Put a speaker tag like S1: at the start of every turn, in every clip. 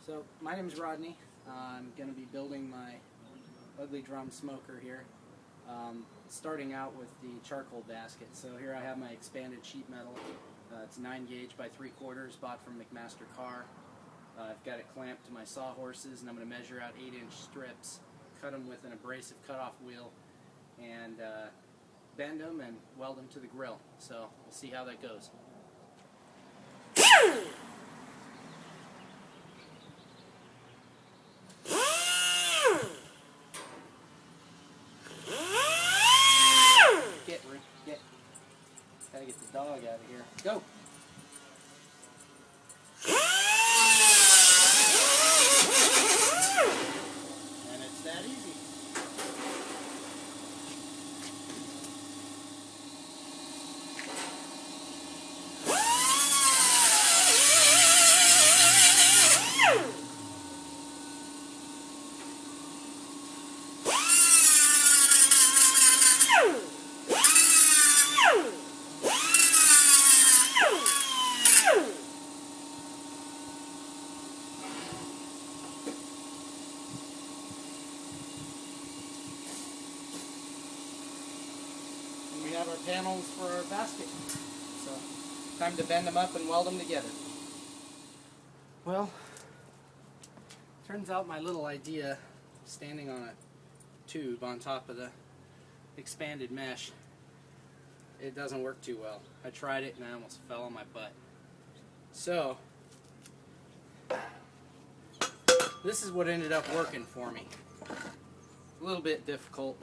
S1: So my name is Rodney. I'm going to be building my ugly drum smoker here. Starting out with the charcoal basket. So here I have my expanded sheet metal. It's 9 gauge by 3/4, bought from McMaster Carr. I've got it clamped to my sawhorses, and I'm going to measure out 8-inch strips, cut them with an abrasive cutoff wheel, and bend them and weld them to the grill. So we'll see how that goes. Gotta get the dog out of here. Go! And it's that easy. We have our panels for our basket. So, time to bend them up and weld them together. Well, turns out my little idea, standing on a tube on top of the expanded mesh, it doesn't work too well. I tried it and I almost fell on my butt. So, this is what ended up working for me. A little bit difficult.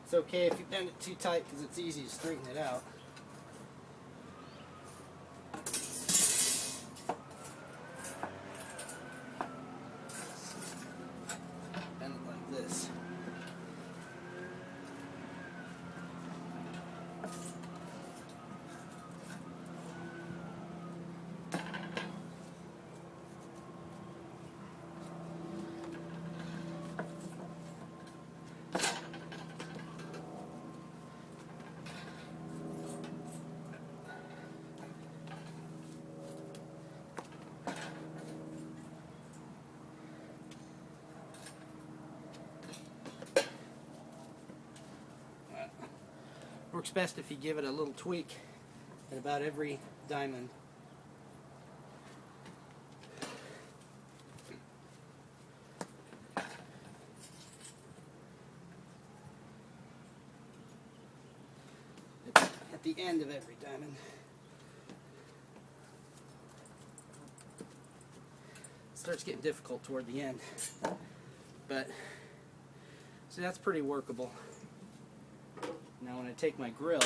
S1: It's okay if you bend it too tight because it's easy to straighten it out. Bend it like this. Works best if you give it a little tweak at about every diamond. At the end of every diamond. It starts getting difficult toward the end, but see, that's pretty workable. Now when I take my grill,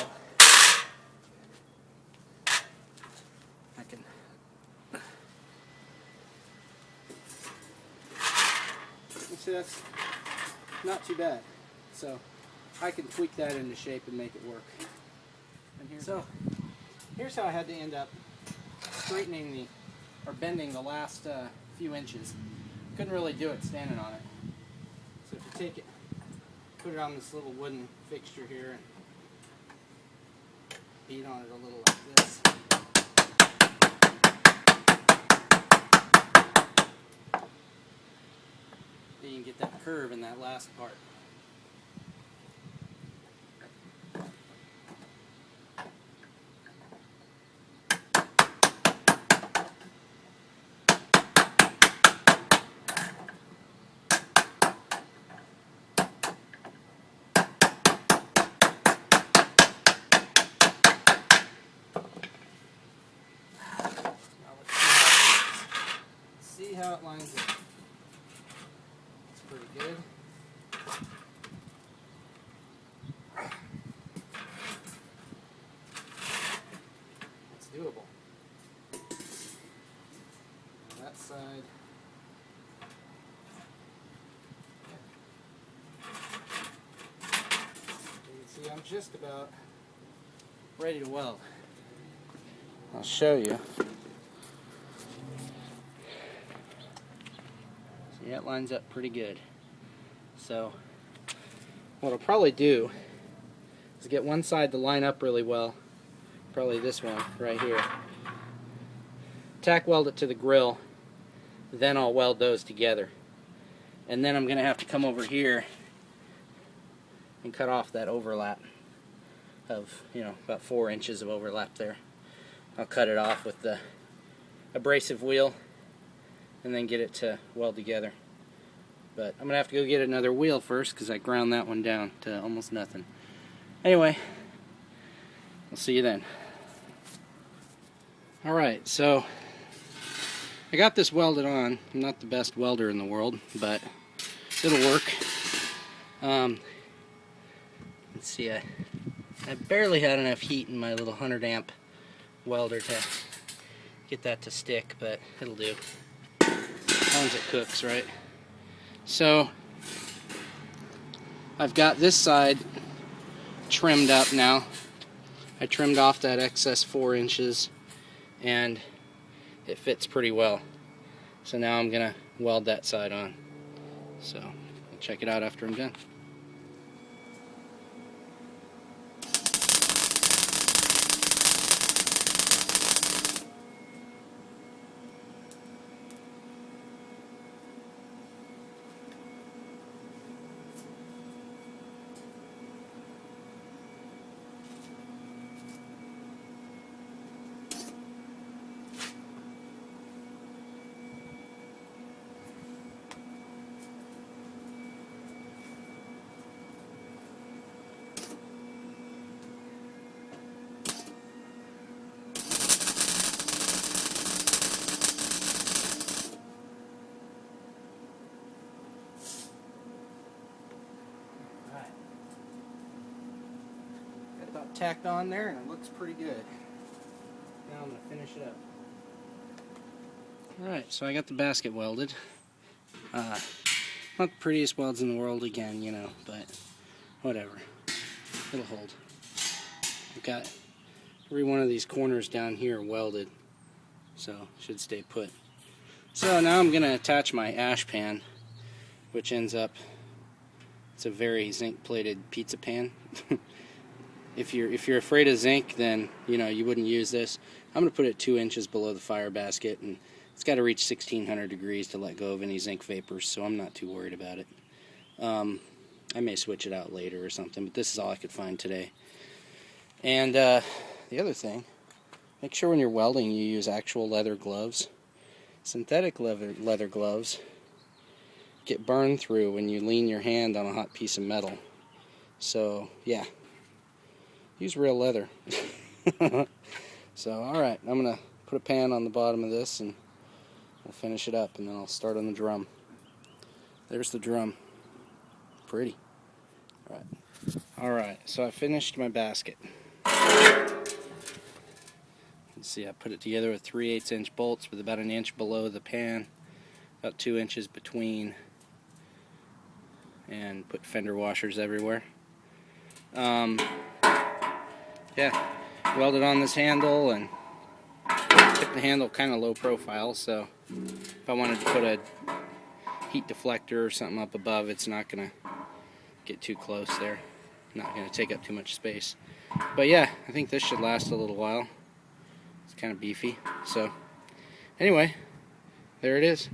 S1: I can see that's not too bad. So I can tweak that into shape and make it work. And so here's how I had to end up straightening or bending the last few inches. Couldn't really do it standing on it. So if you take it, put it on this little wooden fixture here and beat on it a little like this. Then you can get that curve in that last part. See how it lines up. It's pretty good. It's doable. That side. just about ready to weld. I'll show you. See, that lines up pretty good. So what I'll probably do is get one side to line up really well, probably this one right here. Tack weld it to the grill, then I'll weld those together. And then I'm going to have to come over here and cut off that overlap of, about 4 inches of overlap there. I'll cut it off with the abrasive wheel and then get it to weld together. But I'm going to have to go get another wheel first because I ground that one down to almost nothing. Anyway, I'll see you then. Alright, so I got this welded on. I'm not the best welder in the world, but it'll work. Let's see, I barely had enough heat in my little 100 amp welder to get that to stick, but it'll do. As long as it cooks, right? So I've got this side trimmed up now. I trimmed off that excess 4 inches and it fits pretty well. So now I'm gonna weld that side on. So I'll check it out after I'm done. About tacked on there and it looks pretty good. Now I'm going to finish it up. Alright, so I got the basket welded. Not the prettiest welds in the world again, but whatever. It'll hold. I've got every one of these corners down here welded, so should stay put. So now I'm going to attach my ash pan, which ends up, it's a very zinc plated pizza pan. If you're afraid of zinc, then you wouldn't use this. I'm going to put it 2 inches below the fire basket, and it's got to reach 1600 degrees to let go of any zinc vapors, so I'm not too worried about it. I may switch it out later or something, but this is all I could find today. And the other thing, make sure when you're welding you use actual leather gloves. Synthetic leather gloves get burned through when you lean your hand on a hot piece of metal. So yeah, use real leather. So alright, I'm going to put a pan on the bottom of this and we'll finish it up, and then I'll start on the drum. There's the drum. Pretty. Alright, so I finished my basket. Let's see, I put it together with 3/8 inch bolts with about 1 inch below the pan, about 2 inches between, and put fender washers everywhere. Yeah, welded on this handle and kept the handle kind of low profile, so if I wanted to put a heat deflector or something up above, it's not going to get too close there. Not going to take up too much space. But yeah, I think this should last a little while. It's kind of beefy. So anyway, there it is.